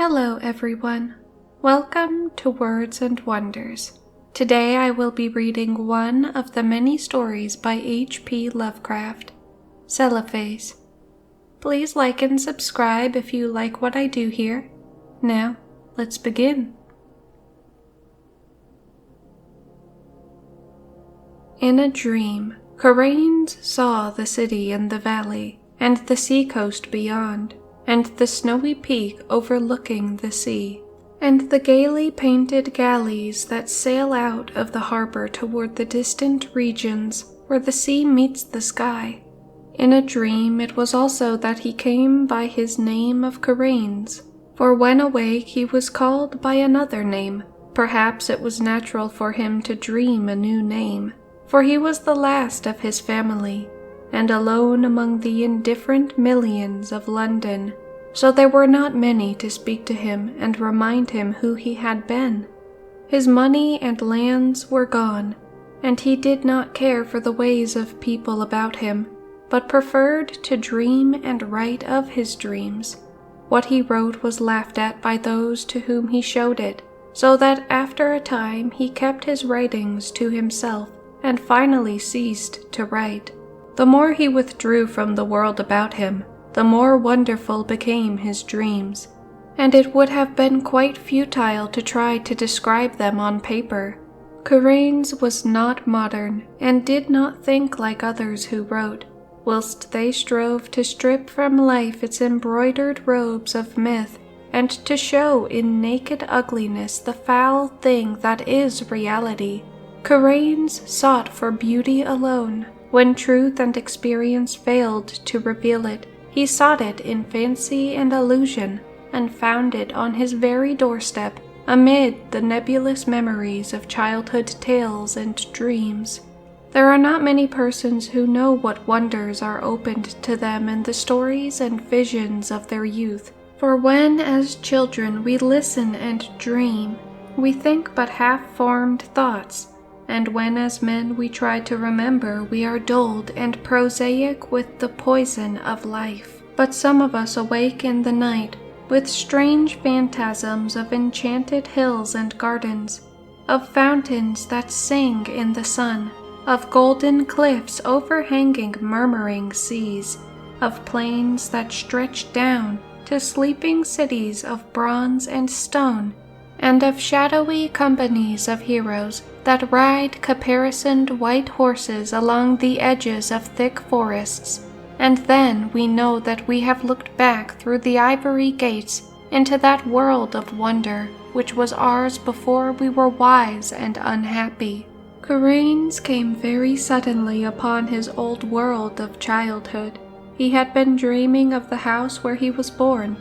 Hello everyone. Welcome to Words and Wonders. Today I will be reading one of the many stories by H.P. Lovecraft, Celephais. Please like and subscribe if you like what I do here. Now, let's begin. In a dream, Caraines saw the city in the valley, and the sea-coast beyond, and the snowy peak overlooking the sea, and the gaily painted galleys that sail out of the harbor toward the distant regions where the sea meets the sky. In a dream it was also that he came by his name of Caraines, for when awake he was called by another name. Perhaps it was natural for him to dream a new name, for he was the last of his family, and alone among the indifferent millions of London, so there were not many to speak to him and remind him who he had been. His money and lands were gone, and he did not care for the ways of people about him, but preferred to dream and write of his dreams. What he wrote was laughed at by those to whom he showed it, so that after a time he kept his writings to himself and finally ceased to write. The more he withdrew from the world about him, the more wonderful became his dreams, and it would have been quite futile to try to describe them on paper. Caraines was not modern, and did not think like others who wrote, whilst they strove to strip from life its embroidered robes of myth, and to show in naked ugliness the foul thing that is reality. Caraines sought for beauty alone. When truth and experience failed to reveal it, he sought it in fancy and illusion, and found it on his very doorstep, amid the nebulous memories of childhood tales and dreams. There are not many persons who know what wonders are opened to them in the stories and visions of their youth, for when as children we listen and dream, we think but half-formed thoughts, and when as men we try to remember, we are dulled and prosaic with the poison of life. But some of us awake in the night with strange phantasms of enchanted hills and gardens, of fountains that sing in the sun, of golden cliffs overhanging murmuring seas, of plains that stretch down to sleeping cities of bronze and stone, and of shadowy companies of heroes that ride caparisoned white horses along the edges of thick forests. And then we know that we have looked back through the ivory gates into that world of wonder which was ours before we were wise and unhappy. Caraines came very suddenly upon his old world of childhood. He had been dreaming of the house where he was born,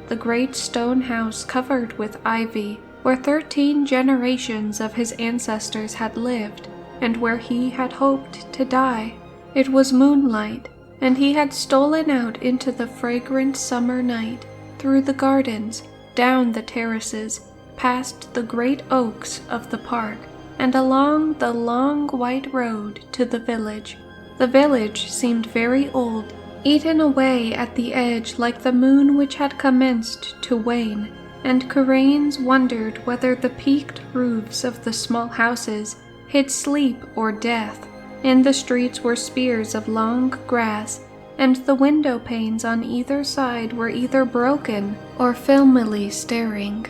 the great stone house covered with ivy, where 13 generations of his ancestors had lived, and where he had hoped to die. It was moonlight, and he had stolen out into the fragrant summer night, through the gardens, down the terraces, past the great oaks of the park, and along the long white road to the village. The village seemed very old, eaten away at the edge like the moon which had commenced to wane, and Caraines wondered whether the peaked roofs of the small houses hid sleep or death. In the streets were spears of long grass, and the window panes on either side were either broken or filmily staring.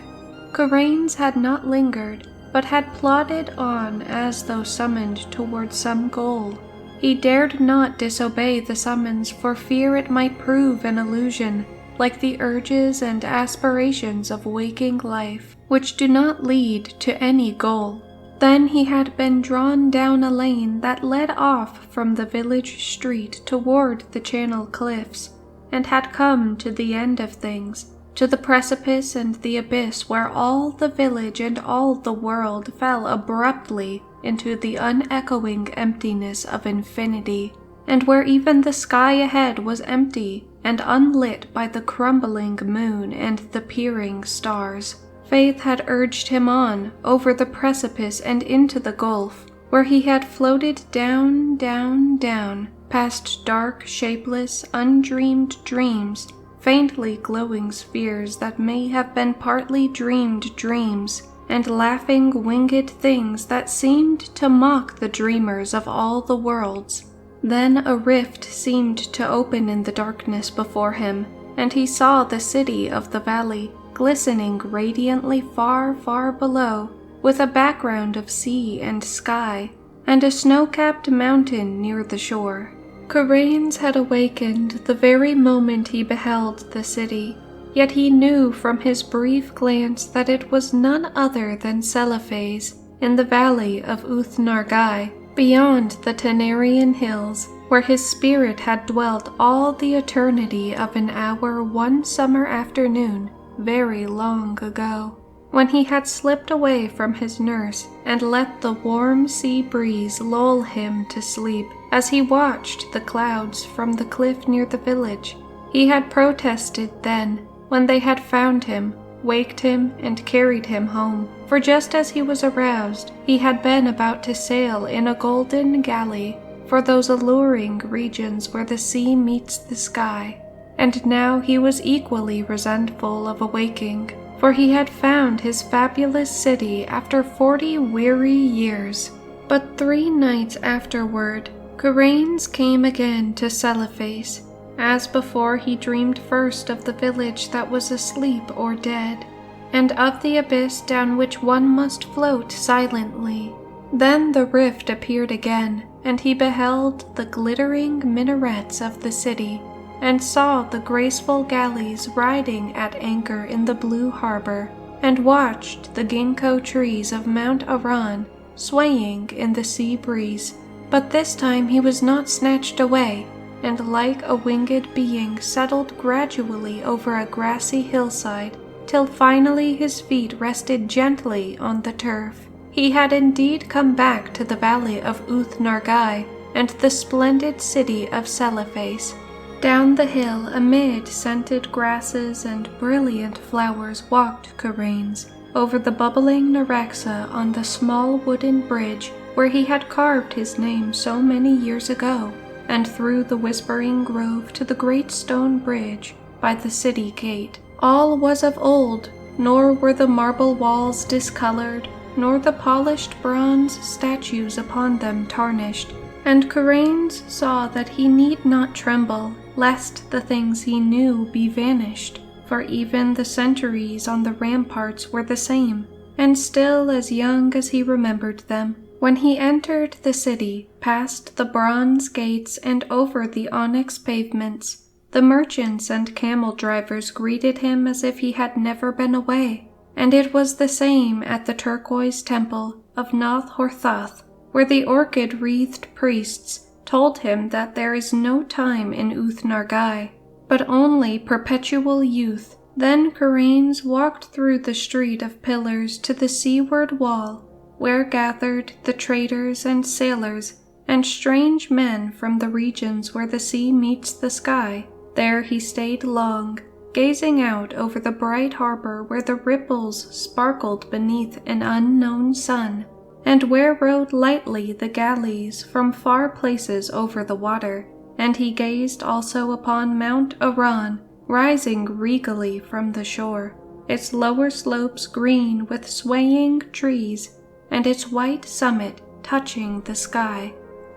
Caraines had not lingered, but had plodded on as though summoned toward some goal. He dared not disobey the summons for fear it might prove an illusion, like the urges and aspirations of waking life, which do not lead to any goal. Then he had been drawn down a lane that led off from the village street toward the Channel cliffs, and had come to the end of things, to the precipice and the abyss where all the village and all the world fell abruptly into the unechoing emptiness of infinity, and where even the sky ahead was empty and unlit by the crumbling moon and the peering stars. Faith had urged him on, over the precipice and into the gulf, where he had floated down, down, down, past dark, shapeless, undreamed dreams, faintly glowing spheres that may have been partly dreamed dreams, and laughing winged things that seemed to mock the dreamers of all the worlds. Then a rift seemed to open in the darkness before him, and he saw the city of the valley, glistening radiantly far, far below, with a background of sea and sky, and a snow-capped mountain near the shore. Caraines had awakened the very moment he beheld the city, yet he knew from his brief glance that it was none other than Celephais, in the valley of Uth-Nargai, beyond the Tenarian hills, where his spirit had dwelt all the eternity of an hour one summer afternoon very long ago, when he had slipped away from his nurse and let the warm sea breeze lull him to sleep as he watched the clouds from the cliff near the village. He had protested then, when they had found him, waked him, and carried him home, for just as he was aroused, he had been about to sail in a golden galley for those alluring regions where the sea meets the sky, and now he was equally resentful of awaking, for he had found his fabulous city after 40 weary years. But 3 nights afterward, Caraines came again to Celephais. As before, he dreamed first of the village that was asleep or dead, and of the abyss down which one must float silently. Then the rift appeared again, and he beheld the glittering minarets of the city, and saw the graceful galleys riding at anchor in the blue harbor, and watched the ginkgo trees of Mount Aran swaying in the sea breeze. But this time he was not snatched away, and like a winged being settled gradually over a grassy hillside, till finally his feet rested gently on the turf. He had indeed come back to the valley of Uth-Nargai and the splendid city of Celephais. Down the hill, amid scented grasses and brilliant flowers, walked Caraines, over the bubbling Naraxa on the small wooden bridge where he had carved his name so many years ago, and through the whispering grove to the great stone bridge by the city gate. All was of old, nor were the marble walls discolored, nor the polished bronze statues upon them tarnished, and Caraines saw that he need not tremble, lest the things he knew be vanished, for even the centuries on the ramparts were the same, and still as young as he remembered them. When he entered the city, past the bronze gates and over the onyx pavements, the merchants and camel drivers greeted him as if he had never been away, and it was the same at the turquoise temple of Noth-Horthoth, where the orchid-wreathed priests told him that there is no time in Uth-Nargai, but only perpetual youth. Then Caraines walked through the street of pillars to the seaward wall, where gathered the traders and sailors and strange men from the regions where the sea meets the sky. There he stayed long, gazing out over the bright harbor where the ripples sparkled beneath an unknown sun, and where rode lightly the galleys from far places over the water. And he gazed also upon Mount Aran, rising regally from the shore, its lower slopes green with swaying trees, and its white summit touching the sky.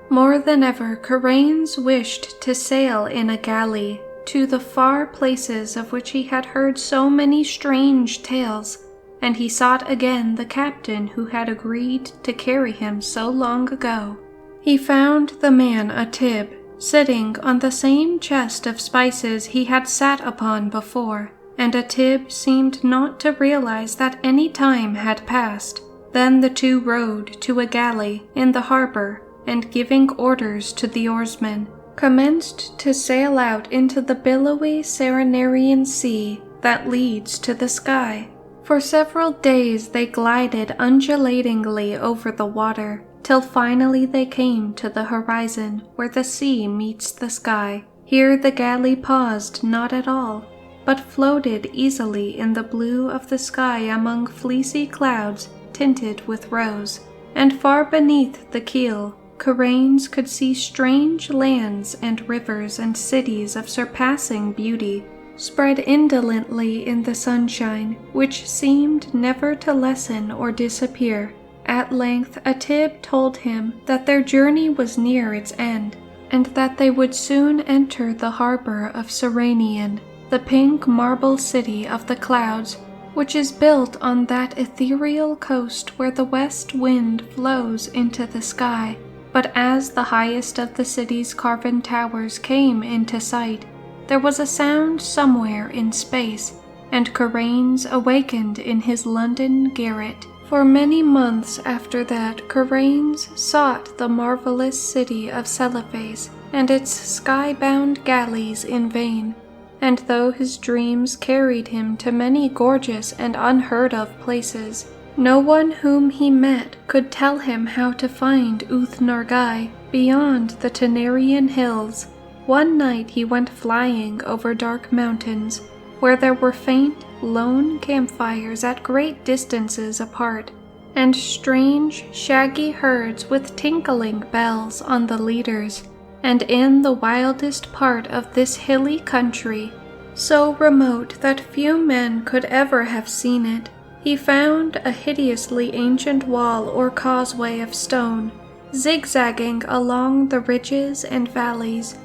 More than ever, Caraines wished to sail in a galley to the far places of which he had heard so many strange tales, and he sought again the captain who had agreed to carry him so long ago. He found the man Atib sitting on the same chest of spices he had sat upon before, and Atib seemed not to realize that any time had passed. Then the two rowed to a galley in the harbor, and giving orders to the oarsmen, commenced to sail out into the billowy Serenarian sea that leads to the sky. For several days they glided undulatingly over the water, till finally they came to the horizon where the sea meets the sky. Here the galley paused not at all, but floated easily in the blue of the sky among fleecy clouds tinted with rose, and far beneath the keel, Caraines could see strange lands and rivers and cities of surpassing beauty, spread indolently in the sunshine, which seemed never to lessen or disappear. At length a tib told him that their journey was near its end, and that they would soon enter the harbor of Serenian, the pink marble city of the clouds, which is built on that ethereal coast where the west wind flows into the sky. But as the highest of the city's carven towers came into sight, there was a sound somewhere in space, and Caraines awakened in his London garret. For many months after that, Caraines sought the marvelous city of Celephais and its sky-bound galleys in vain, and though his dreams carried him to many gorgeous and unheard-of places, no one whom he met could tell him how to find Uth-Nargai beyond the Tenarian hills. One night he went flying over dark mountains, where there were faint, lone campfires at great distances apart, and strange, shaggy herds with tinkling bells on the leaders, and in the wildest part of this hilly country, so remote that few men could ever have seen it, he found a hideously ancient wall or causeway of stone, zigzagging along the ridges and valleys,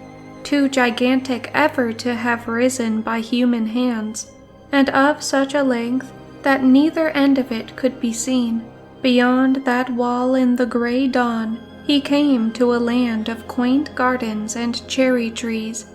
too gigantic ever to have risen by human hands, and of such a length that neither end of it could be seen. Beyond that wall in the gray dawn, he came to a land of quaint gardens and cherry trees,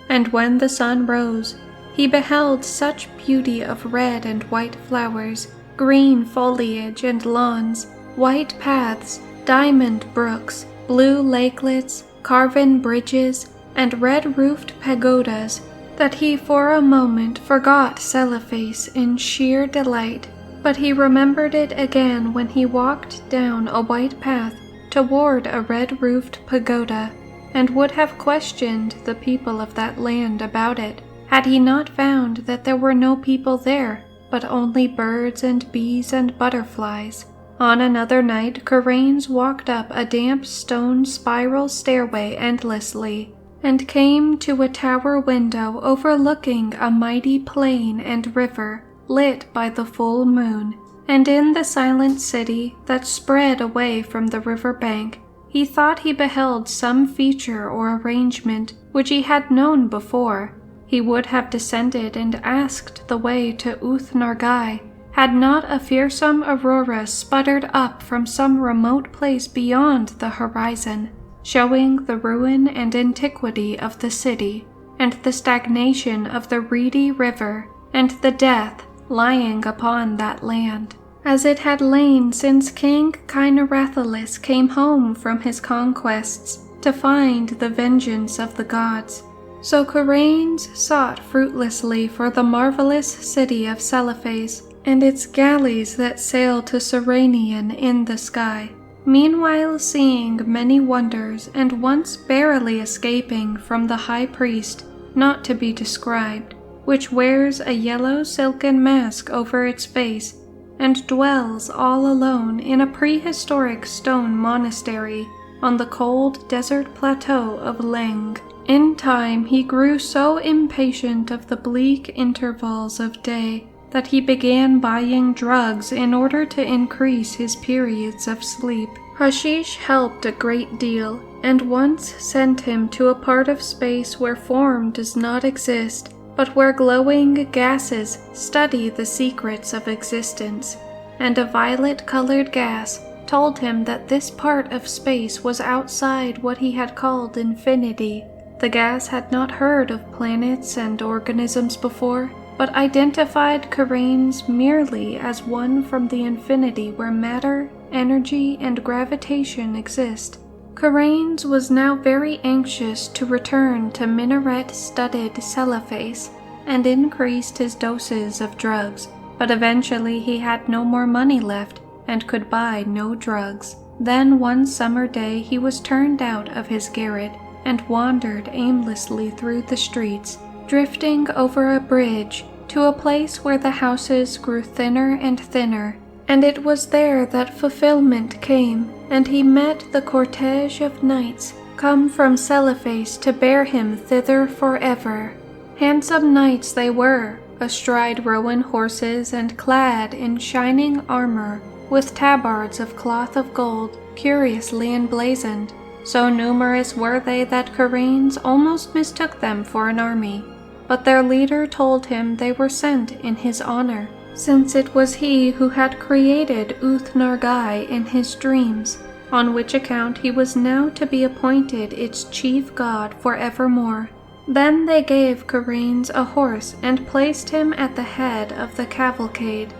and when the sun rose, he beheld such beauty of red and white flowers, green foliage and lawns, white paths, diamond brooks, blue lakelets, carven bridges, and red-roofed pagodas, that he for a moment forgot Celephais in sheer delight. But he remembered it again when he walked down a white path toward a red-roofed pagoda, and would have questioned the people of that land about it, had he not found that there were no people there, but only birds and bees and butterflies. On another night, Caraines walked up a damp stone spiral stairway endlessly, and came to a tower window overlooking a mighty plain and river, lit by the full moon. And in the silent city that spread away from the river bank, he thought he beheld some feature or arrangement which he had known before. He would have descended and asked the way to Uth-Nargai, had not a fearsome aurora sputtered up from some remote place beyond the horizon, showing the ruin and antiquity of the city, and the stagnation of the reedy river, and the death lying upon that land, as it had lain since King Kynarathalis came home from his conquests to find the vengeance of the gods. So Caraines sought fruitlessly for the marvelous city of Celephais, and its galleys that sail to Serenian in the sky, meanwhile seeing many wonders, and once barely escaping from the high priest, not to be described, which wears a yellow silken mask over its face, and dwells all alone in a prehistoric stone monastery on the cold desert plateau of Leng. In time he grew so impatient of the bleak intervals of day that he began buying drugs in order to increase his periods of sleep. Hashish helped a great deal, and once sent him to a part of space where form does not exist, but where glowing gases study the secrets of existence, and a violet-colored gas told him that this part of space was outside what he had called infinity. The gas had not heard of planets and organisms before, but identified Caraines merely as one from the infinity where matter, energy, and gravitation exist. Caraines was now very anxious to return to minaret-studded Celephais, and increased his doses of drugs, but eventually he had no more money left and could buy no drugs. Then one summer day he was turned out of his garret and wandered aimlessly through the streets, drifting over a bridge to a place where the houses grew thinner and thinner, and it was there that fulfillment came, and he met the cortege of knights come from Celephais to bear him thither forever. Handsome knights they were, astride roan horses and clad in shining armor, with tabards of cloth of gold, curiously emblazoned. So numerous were they that Caraines almost mistook them for an army. But their leader told him they were sent in his honor, since it was he who had created Uth-Nargai in his dreams, on which account he was now to be appointed its chief god for evermore. Then they gave Caraines a horse and placed him at the head of the cavalcade,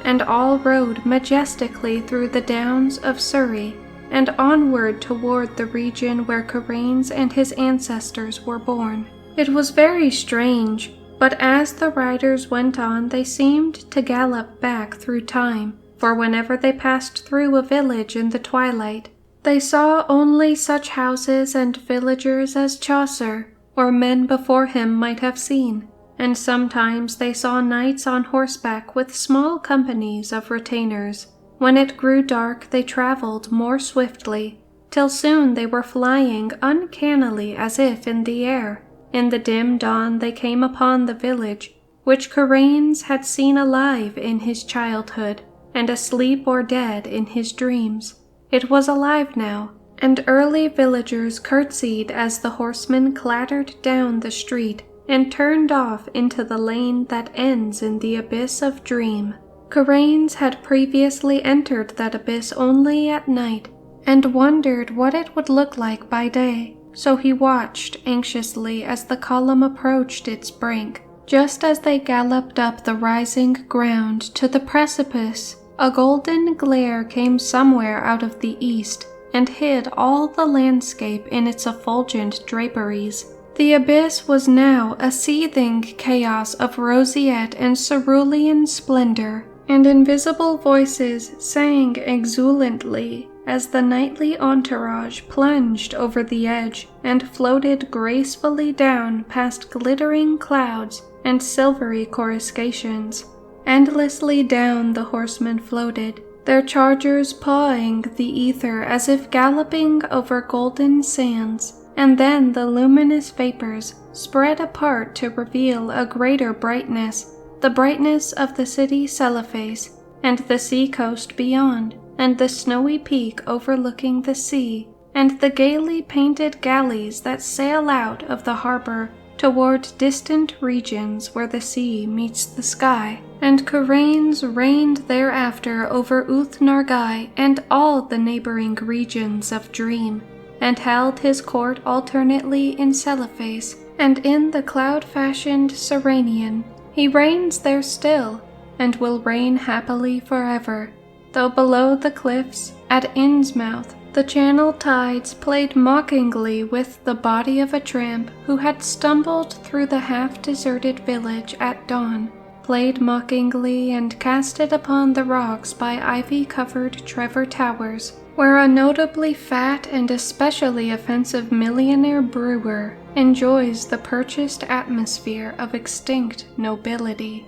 and all rode majestically through the downs of Surrey, and onward toward the region where Caraines and his ancestors were born. It was very strange, but as the riders went on they seemed to gallop back through time, for whenever they passed through a village in the twilight, they saw only such houses and villagers as Chaucer or men before him might have seen, and sometimes they saw knights on horseback with small companies of retainers. When it grew dark they traveled more swiftly, till soon they were flying uncannily as if in the air. In the dim dawn they came upon the village, which Caraines had seen alive in his childhood, and asleep or dead in his dreams. It was alive now, and early villagers curtsied as the horsemen clattered down the street and turned off into the lane that ends in the abyss of dream. Caraines had previously entered that abyss only at night, and wondered what it would look like by day, so he watched anxiously as the column approached its brink. Just as they galloped up the rising ground to the precipice, a golden glare came somewhere out of the east, and hid all the landscape in its effulgent draperies. The abyss was now a seething chaos of roseate and cerulean splendor, and invisible voices sang exultantly as the knightly entourage plunged over the edge and floated gracefully down past glittering clouds and silvery coruscations. Endlessly down the horsemen floated, their chargers pawing the ether as if galloping over golden sands, and then the luminous vapors spread apart to reveal a greater brightness, the brightness of the city Celephais, and the sea-coast beyond, and the snowy peak overlooking the sea, and the gaily painted galleys that sail out of the harbor toward distant regions where the sea meets the sky. And Caraines reigned thereafter over Uth-Nargai and all the neighboring regions of Dream, and held his court alternately in Celephais and in the cloud-fashioned Serenian. He reigns there still, and will reign happily forever, though below the cliffs, at Innsmouth, the channel tides played mockingly with the body of a tramp who had stumbled through the half-deserted village at dawn, played mockingly and cast it upon the rocks by ivy-covered Trevor Towers, where a notably fat and especially offensive millionaire brewer enjoys the purchased atmosphere of extinct nobility.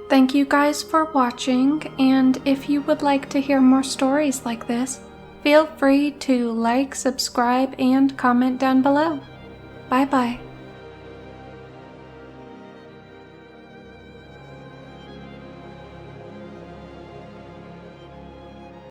Thank you guys for watching, and if you would like to hear more stories like this, feel free to like, subscribe, and comment down below. Bye bye.